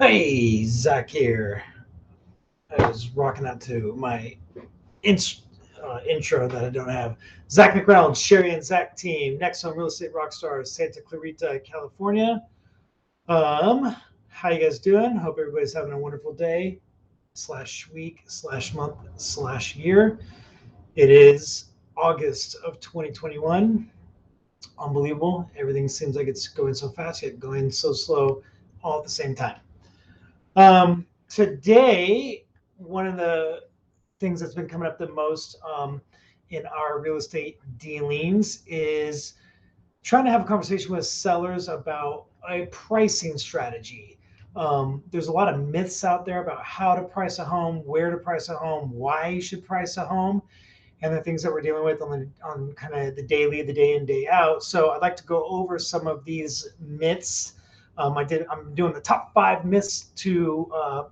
Hey, Zach here. I was rocking out to my intro that I don't have. Zach McReynolds, Cherrie and Zach team, NextHome Real Estate Rockstars, Santa Clarita, California. How you guys doing? Hope everybody's having a wonderful day, slash week, slash month, slash year. It is August of 2021. Unbelievable. Everything seems like it's going so fast, yet going so slow all at the same time. Today, one of the things that's been coming up the most in our real estate dealings is trying to have a conversation with sellers about a pricing strategy. There's a lot of myths out there about how to price a home, where to price a home, why you should price a home, and the things that we're dealing with on kind of the daily, the day in, day out. So I'd like to go over some of these myths. I'm doing the top 5 myths to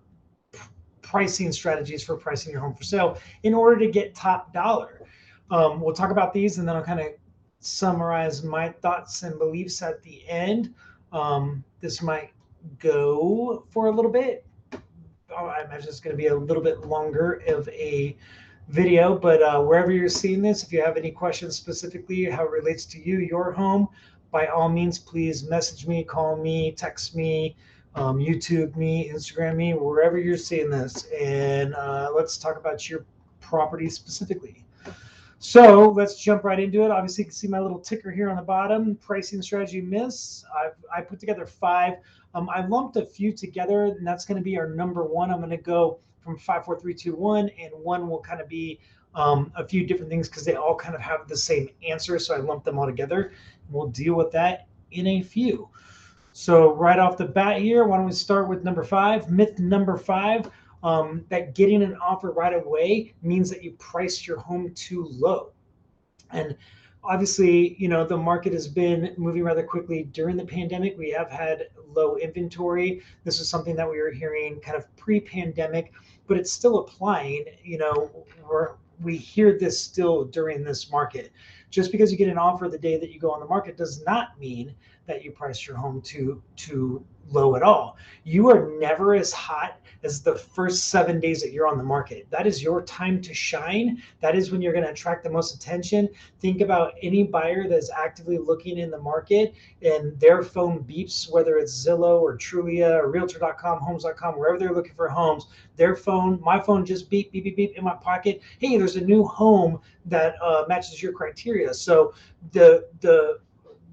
pricing strategies for pricing your home for sale in order to get top dollar. We'll talk about these and then I'll kind of summarize my thoughts and beliefs at the end. This might go for a little bit. I imagine it's going to be a little bit longer of a video, but wherever you're seeing this, if you have any questions specifically how it relates to you, your home, by all means, please message me, call me, text me, YouTube me, Instagram me, wherever you're seeing this, and let's talk about your property specifically. So let's jump right into it. Obviously, you can see my little ticker here on the bottom, pricing strategy myths. I put together 5. I lumped a few together, and that's going to be our number 1. I'm going to go from 5, 4, 3, 2, 1, and 1 will kind of be a few different things because they all kind of have the same answer. So I lumped them all together. We'll deal with that in a few. So right off the bat here, why don't we start with number 5? Myth number 5, that getting an offer right away means that you priced your home too low. And obviously, the market has been moving rather quickly during the pandemic. We have had low inventory. This is something that we were hearing kind of pre-pandemic, but it's still applying. We hear this still during this market. Just because you get an offer the day that you go on the market does not mean that you price your home too low at all. You are never as hot as the first 7 days that you're on the market. That is your time to shine. That is when you're going to attract the most attention. Think about any buyer that's actively looking in the market and their phone beeps, whether it's Zillow or Trulia or Realtor.com, Homes.com, wherever they're looking for homes. My phone just beep, beep, beep, beep in my pocket. Hey, there's a new home that matches your criteria. So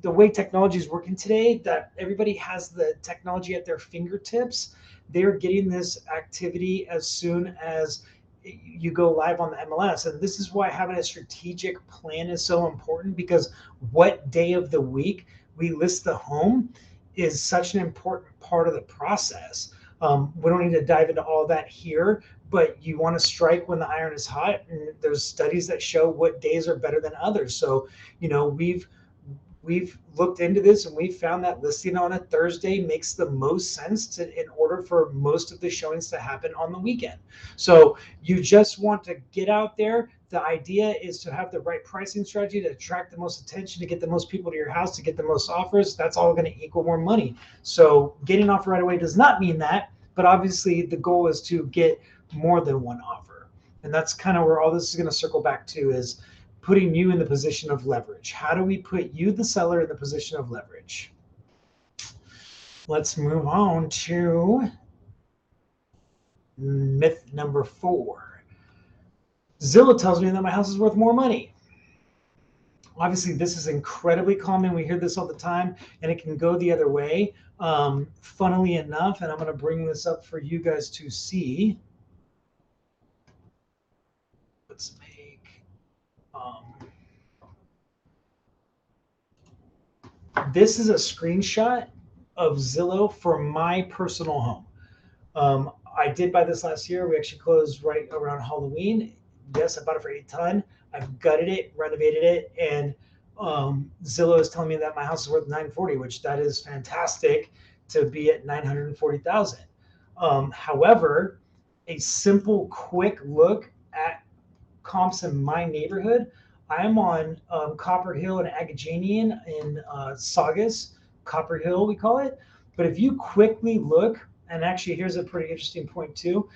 the way technology is working today, that everybody has the technology at their fingertips. They're getting this activity as soon as you go live on the MLS. And this is why having a strategic plan is so important, because what day of the week we list the home is such an important part of the process. We don't need to dive into all that here, but you want to strike when the iron is hot. And there's studies that show what days are better than others. So, we've looked into this and we found that listing on a Thursday makes the most sense in order for most of the showings to happen on the weekend. So you just want to get out there. The idea is to have the right pricing strategy to attract the most attention, to get the most people to your house, to get the most offers. That's all going to equal more money. So getting an offer right away does not mean that, but obviously the goal is to get more than one offer. And that's kind of where all this is going to circle back to, is putting you in the position of leverage. How do we put you, the seller, in the position of leverage? Let's move on to myth number 4. Zillow tells me that my house is worth more money. Obviously, this is incredibly common. We hear this all the time, and it can go the other way. Funnily enough, and I'm going to bring this up for you guys to see. Let's make this is a screenshot of Zillow for my personal home. I did buy this last year. We actually closed right around Halloween. Yes, I bought it for $810. I've gutted it, renovated it, and Zillow is telling me that my house is worth $940, which that is fantastic to be at $940,000. However, a simple, quick look at comps in my neighborhood. I am on Copper Hill and Agajanian in Saugus. Copper Hill, we call it. But if you quickly look, and actually here's a pretty interesting point too.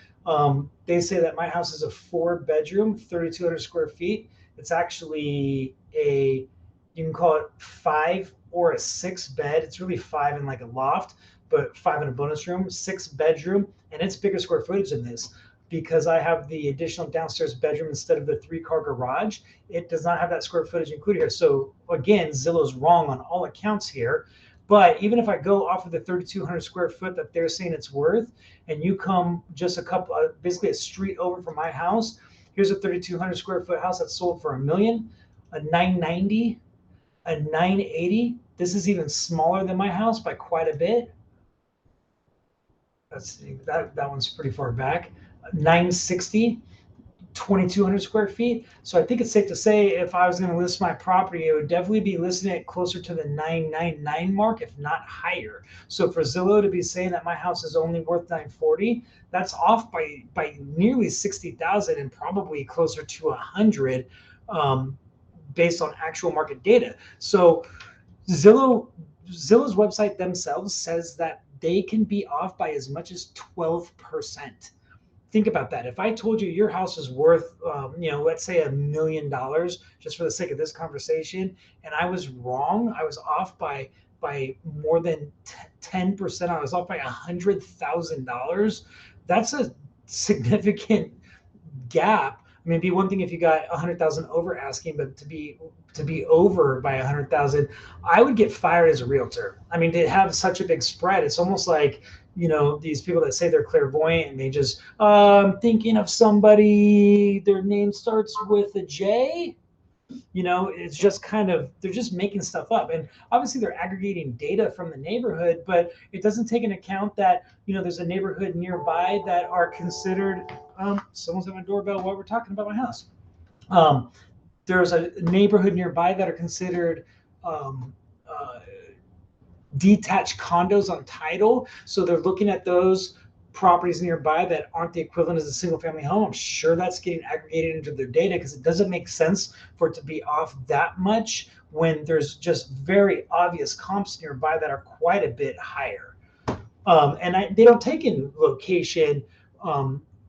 They say that my house is a 4-bedroom, 3,200 square feet. It's actually you can call it 5 or a 6 bed. It's really 5 in like a loft, but 5 in a bonus room, 6 bedroom, and it's bigger square footage than this because I have the additional downstairs bedroom instead of the 3-car garage. It does not have that square footage included here. So again, Zillow's wrong on all accounts here. But even if I go off of the 3,200 square foot that they're saying it's worth, and you come just a couple, basically a street over from my house, here's a 3,200 square foot house that sold for $1 million, a 990, a 980. This is even smaller than my house by quite a bit. Let's see, that one's pretty far back. 960. 2,200 square feet. So I think it's safe to say if I was going to list my property, it would definitely be listing it closer to the 999 mark, if not higher. So for Zillow to be saying that my house is only worth 940, that's off by nearly 60,000 and probably closer to 100 based on actual market data. So Zillow's website themselves says that they can be off by as much as 12%. Think about that. If I told you your house is worth, let's say $1 million, just for the sake of this conversation, and I was wrong, I was off by more than 10%. I was off by $100,000. That's a significant gap. I mean, it'd be one thing if you got 100,000 over asking, but to be over by 100,000, I would get fired as a realtor. I mean, to have such a big spread, it's almost like, these people that say they're clairvoyant and they just thinking of somebody, their name starts with a J. It's just kind of, they're just making stuff up. And obviously they're aggregating data from the neighborhood, but it doesn't take into account that, there's a neighborhood nearby that are considered, someone's having a doorbell while we're talking about my house. There's a neighborhood nearby that are considered detached condos on title. So they're looking at those properties nearby that aren't the equivalent as a single family home. I'm sure that's getting aggregated into their data because it doesn't make sense for it to be off that much when there's just very obvious comps nearby that are quite a bit higher. They don't take in location,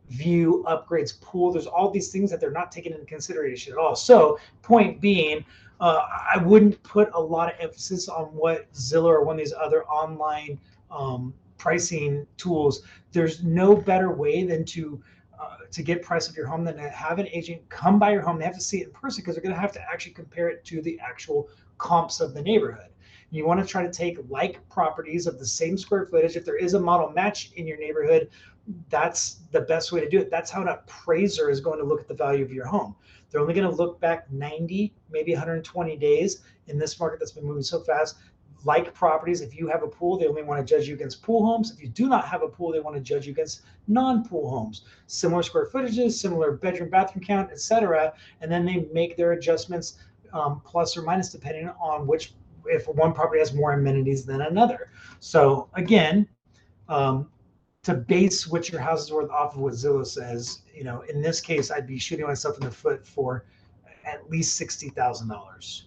view, upgrades, pool. There's all these things that they're not taking into consideration at all. So point being, I wouldn't put a lot of emphasis on what Zillow or one of these other online pricing tools. There's no better way than to get price of your home than to have an agent come by your home. They have to see it in person because they're going to have to actually compare it to the actual comps of the neighborhood. You want to try to take like properties of the same square footage. If there is a model match in your neighborhood, that's the best way to do it. That's how an appraiser is going to look at the value of your home. They're only going to look back 90, maybe 120 days in this market that's been moving so fast. Like properties, if you have a pool, they only want to judge you against pool homes. If you do not have a pool, they want to judge you against non-pool homes. Similar square footages, similar bedroom, bathroom count, etc. And then they make their adjustments plus or minus depending on if one property has more amenities than another. So again, to base what your house is worth off of what Zillow says, in this case, I'd be shooting myself in the foot for at least $60,000.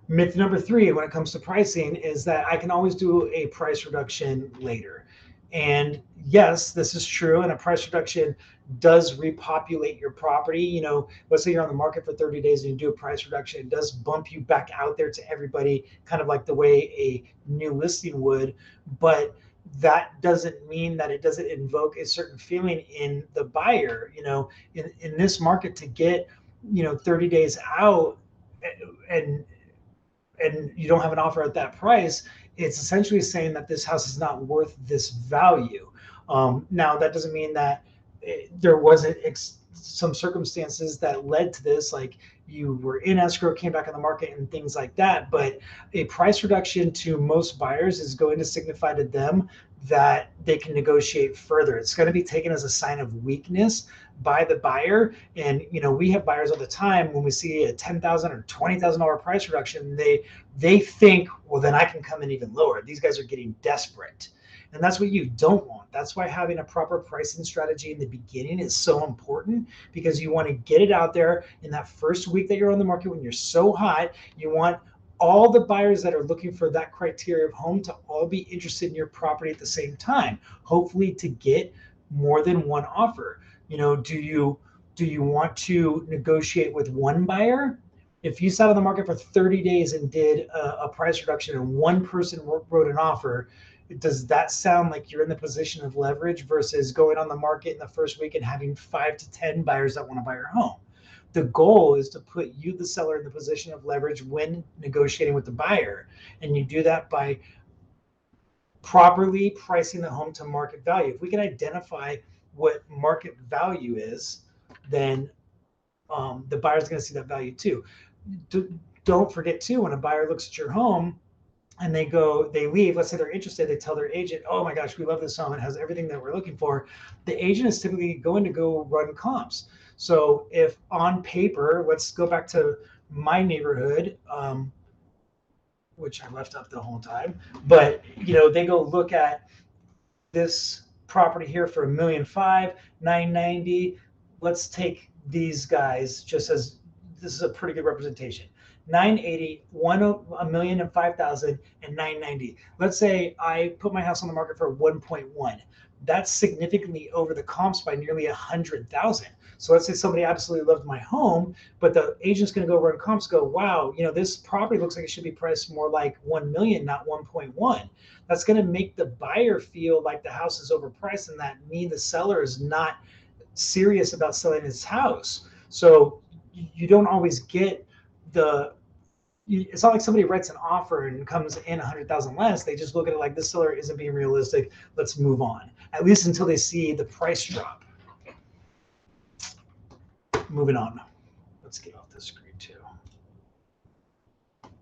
Myth number 3 when it comes to pricing is that I can always do a price reduction later. And yes, this is true. And a price reduction does repopulate your property. Let's say you're on the market for 30 days and you do a price reduction, it does bump you back out there to everybody, kind of like the way a new listing would. But that doesn't mean that it doesn't invoke a certain feeling in the buyer. In this market, to get 30 days out and you don't have an offer at that price, it's essentially saying that this house is not worth this value. Now, that doesn't mean that there wasn't some circumstances that led to this, like you were in escrow, came back on the market and things like that. But a price reduction to most buyers is going to signify to them that they can negotiate further. It's going to be taken as a sign of weakness by the buyer. And we have buyers all the time when we see a $10,000 or $20,000 price reduction, they think, well, then I can come in even lower. These guys are getting desperate. And that's what you don't want. That's why having a proper pricing strategy in the beginning is so important, because you want to get it out there in that first week that you're on the market when you're so hot. You want all the buyers that are looking for that criteria of home to all be interested in your property at the same time, hopefully to get more than one offer. Do you want to negotiate with one buyer? If you sat on the market for 30 days and did a price reduction and one person wrote an offer, does that sound like you're in the position of leverage versus going on the market in the first week and having 5 to 10 buyers that want to buy your home? The goal is to put you, the seller, in the position of leverage when negotiating with the buyer. And you do that by properly pricing the home to market value. If we can identify what market value is, then the buyer's going to see that value too. Don't forget too, when a buyer looks at your home and they leave, let's say they're interested, they tell their agent, oh my gosh, we love this home, it has everything that we're looking for. The agent is typically going to go run comps. So if on paper, let's go back to my neighborhood, which I left up the whole time, but they go look at this property here for $1,500,000, $990. Let's take these guys just as this is a pretty good representation. 980, 1,005,000, and 990. Let's say I put my house on the market for 1.1. That's significantly over the comps by nearly 100,000. So let's say somebody absolutely loved my home, but the agent's going to go run comps, go, wow, this property looks like it should be priced more like 1 million, not 1.1. That's going to make the buyer feel like the house is overpriced, and that means the seller is not serious about selling his house. So you don't always get it's not like somebody writes an offer and comes in 100,000 less. They just look at it like this seller isn't being realistic. Let's move on, at least until they see the price drop. Moving on. Let's get off this screen too.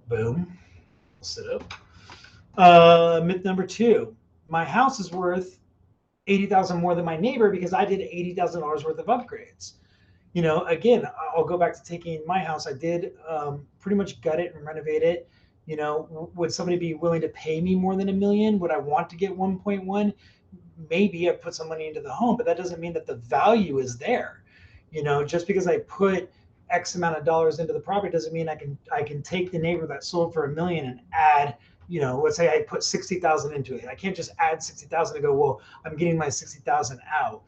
Boom. We'll sit up. Myth number 2. My house is worth $80,000 more than my neighbor because I did $80,000 worth of upgrades. Again, I'll go back to taking my house. I did pretty much gut it and renovate it. Would somebody be willing to pay me more than $1 million? Would I want to get 1.1? Maybe I put some money into the home, but that doesn't mean that the value is there. Just because I put X amount of dollars into the property doesn't mean I can take the neighbor that sold for $1 million and add, let's say I put 60,000 into it. I can't just add 60,000 and go, well, I'm getting my 60,000 out.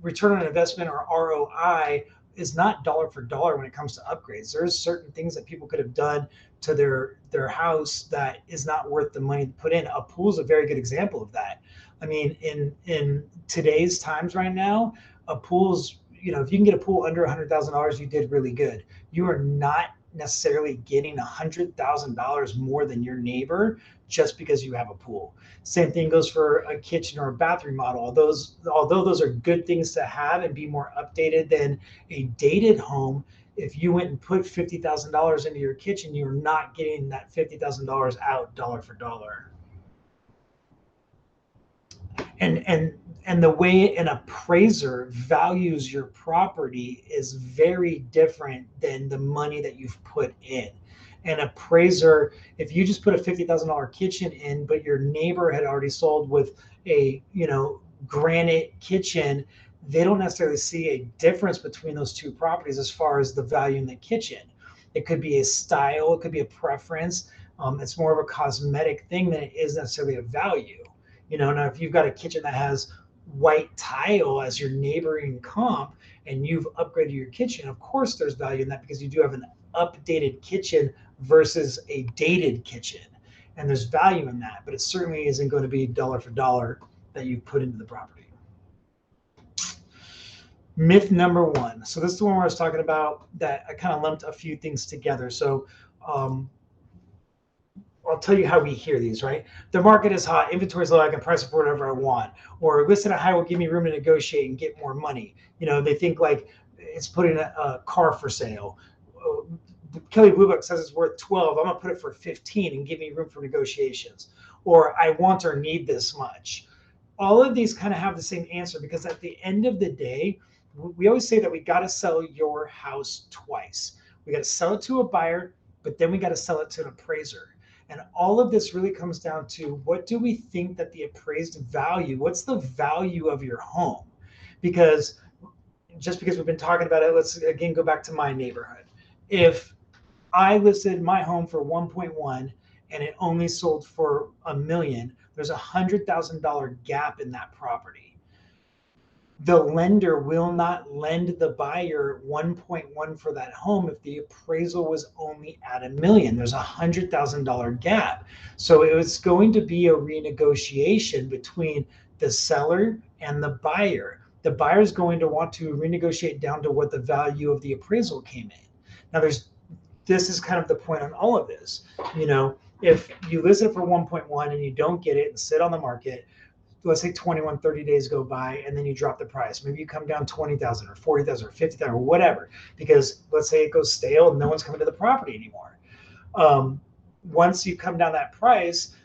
Return on investment, or ROI, is not dollar for dollar when it comes to upgrades. There's certain things that people could have done to their house that is not worth the money to put in. A pool is a very good example of that. I mean, in today's times right now, a pool's, if you can get a pool under $100,000, you did really good. You are not necessarily getting $100,000 more than your neighbor just because you have a pool. Same thing goes for a kitchen or a bathroom model. Although those are good things to have and be more updated than a dated home, if you went and put $50,000 into your kitchen, you're not getting that $50,000 out dollar for dollar. And the way an appraiser values your property is very different than the money that you've put in. An appraiser, if you just put a $50,000 kitchen in, but your neighbor had already sold with a granite kitchen, they don't necessarily see a difference between those two properties as far as the value in the kitchen. It could be a style, it could be a preference. It's more of a cosmetic thing than it is necessarily a value. Now if you've got a kitchen that has white tile as your neighboring comp and you've upgraded your kitchen, of course there's value in that because you do have an updated kitchen versus a dated kitchen, and there's value in that, but it certainly isn't going to be dollar for dollar that you put into the property. Myth number 1. So this is the one where I was talking about that I kind of lumped a few things together. So I'll tell you how we hear these, right? The market is hot, inventory is low, I can price it for whatever I want. Or listen at high will give me room to negotiate and get more money. They think like it's putting a car for sale. Kelly Blue Book says it's worth 12. I'm gonna put it for 15 and give me room for negotiations. Or I want or need this much. All of these kind of have the same answer because at the end of the day, we always say that we got to sell your house twice. We got to sell it to a buyer, but then we got to sell it to an appraiser. And all of this really comes down to what do we think that the appraised value, what's the value of your home? Because just because we've been talking about it, let's again go back to my neighborhood. If I listed my home for 1.1 and it only sold for $1 million, there's $100,000 gap in that property. The lender will not lend the buyer 1.1 for that home if the appraisal was only at $1 million. There's $100,000 gap. So it was going to be a renegotiation between the seller and the buyer. The buyer is going to want to renegotiate down to what the value of the appraisal came in. Now this is kind of the point on all of this. If you list it for 1.1 and you don't get it and sit on the market, let's say 21, 30 days go by and then you drop the price. Maybe you come down 20,000 or 40,000 or 50,000 or whatever, because let's say it goes stale and no one's coming to the property anymore. Once you come down that price,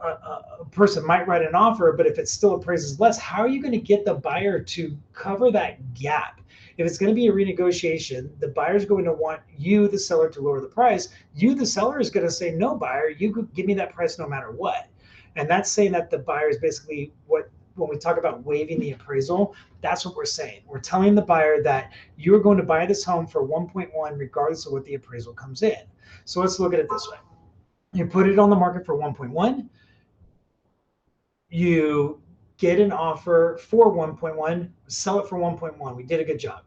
a person might write an offer, but if it still appraises less, how are you going to get the buyer to cover that gap? If it's going to be a renegotiation, the buyer's going to want you, the seller, to lower the price. You, the seller, is going to say, no, buyer, you give me that price no matter what. And that's saying that the buyer is basically when we talk about waiving the appraisal, that's what we're saying. We're telling the buyer that you're going to buy this home for 1.1 regardless of what the appraisal comes in. So let's look at it this way. You put it on the market for 1.1. You get an offer for 1.1, sell it for 1.1. We did a good job.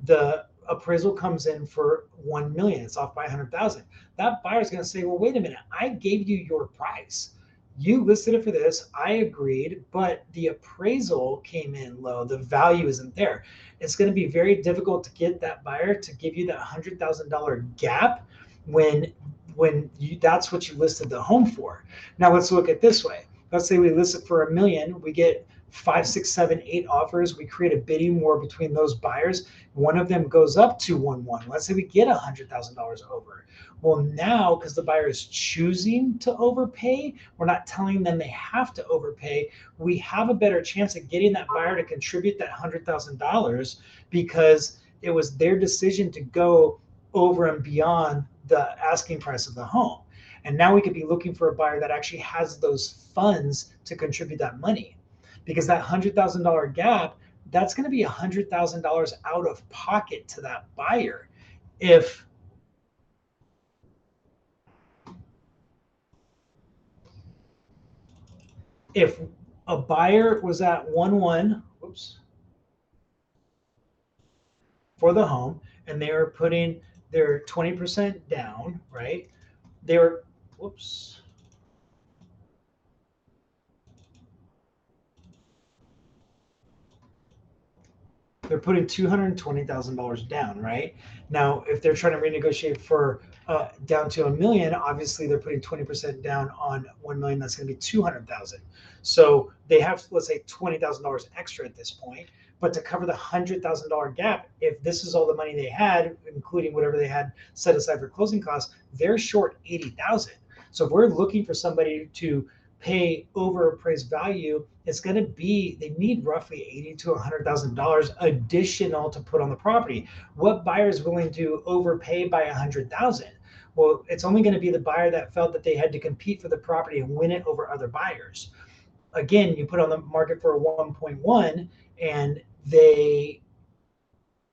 The appraisal comes in for 1 million. It's off by 100,000. That buyer's going to say, well, wait a minute. I gave you your price. You listed it for this. I agreed, but the appraisal came in low. The value isn't there. It's going to be very difficult to get that buyer to give you that $100,000 gap when that's what you listed the home for. Now let's look at it this way. Let's say we list it for $1 million. We get 5, 6, 7, 8 offers. We create a bidding war between those buyers. One of them goes up to 1.1. Let's say we get $100,000 over. Well, now, because the buyer is choosing to overpay, we're not telling them they have to overpay. We have a better chance at getting that buyer to contribute that $100,000 because it was their decision to go over and beyond the asking price of the home. And now we could be looking for a buyer that actually has those funds to contribute that money, because that $100,000 gap, that's going to be $100,000 out of pocket to that buyer. If a buyer was at 1.1, for the home, and they were putting their 20% down, right? They were, they're putting $220,000 down, right? Now, if they're trying to renegotiate for down to $1 million, obviously they're putting 20% down on $1 million. That's going to be $200,000. So they have, let's say, $20,000 extra at this point. But to cover the $100,000 gap, if this is all the money they had, including whatever they had set aside for closing costs, they're short $80,000. So if we're looking for somebody to pay over appraised value, it's going to be, they need roughly $80,000 to $100,000 additional to put on the property. What buyer is willing to overpay by $100,000? Well, it's only going to be the buyer that felt that they had to compete for the property and win it over other buyers. Again, you put on the market for a 1.1 and they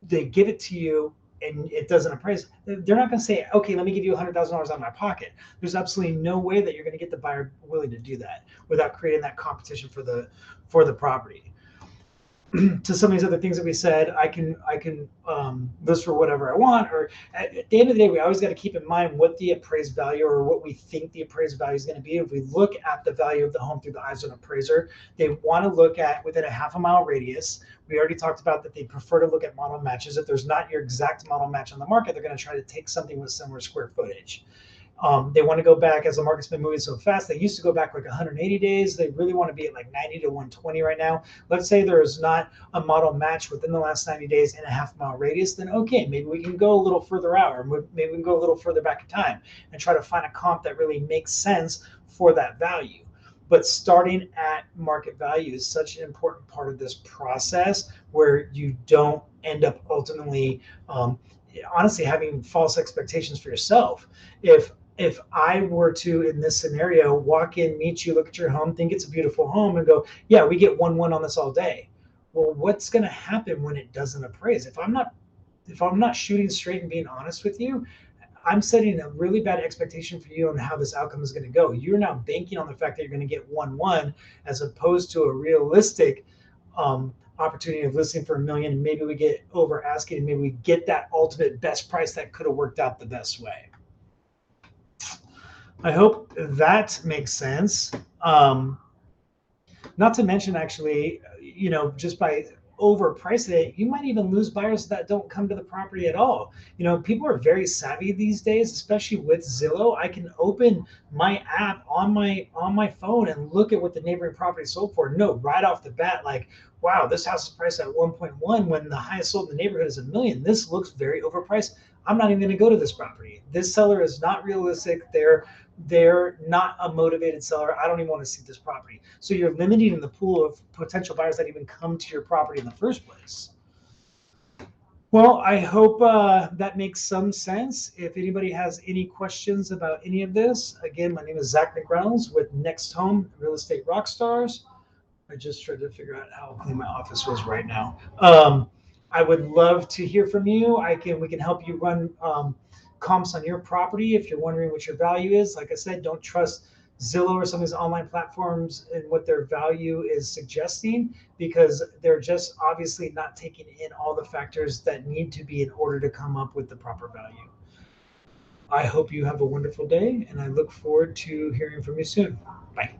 give it to you and it doesn't appraise. They're not going to say, okay, let me give you $100,000 out of my pocket. There's absolutely no way that you're going to get the buyer willing to do that without creating that competition for the property. To some of these other things that we said, I can list for whatever I want. Or at the end of the day, we always got to keep in mind what the appraised value or what we think the appraised value is going to be. If we look at the value of the home through the eyes of an appraiser, they want to look at within a half a mile radius. We already talked about that they prefer to look at model matches. If there's not your exact model match on the market, they're going to try to take something with similar square footage. They want to go back, as the market's been moving so fast, they used to go back like 180 days. They really want to be at like 90 to 120 right now. Let's say there is not a model match within the last 90 days in a half mile radius, then okay, maybe we can go a little further out, or maybe we can go a little further back in time and try to find a comp that really makes sense for that value. But starting at market value is such an important part of this process where you don't end up ultimately, honestly, having false expectations for yourself. If I were to, in this scenario, walk in, meet you, look at your home, think it's a beautiful home, and go, yeah, we get 1.1 on this all day. Well, what's going to happen when it doesn't appraise? If I'm not shooting straight and being honest with you, I'm setting a really bad expectation for you on how this outcome is going to go. You're now banking on the fact that you're going to get 1-1 as opposed to a realistic opportunity of listing for $1 million. Maybe we get over asking and maybe we get that ultimate best price that could have worked out the best way. I hope that makes sense. Not to mention, actually, just by overpricing it, you might even lose buyers that don't come to the property at all. People are very savvy these days, especially with Zillow. I can open my app on my phone and look at what the neighboring property sold for. No, right off the bat, like, wow, this house is priced at 1.1 when the highest sold in the neighborhood is $1 million. This looks very overpriced. I'm not even going to go to this property. This seller is not realistic. They're not a motivated seller. I don't even want to see this property. So you're limiting the pool of potential buyers that even come to your property in the first place. Well, I hope that makes some sense. If anybody has any questions about any of this, again, my name is Zach McReynolds with NextHome Real Estate Rockstars. I just tried to figure out how clean my office was right now. I would love to hear from you. We can help you run comps on your property if you're wondering what your value is. Like I said, don't trust Zillow or some of these online platforms and what their value is suggesting, because they're just obviously not taking in all the factors that need to be in order to come up with the proper value. I hope you have a wonderful day, and I look forward to hearing from you soon. Bye.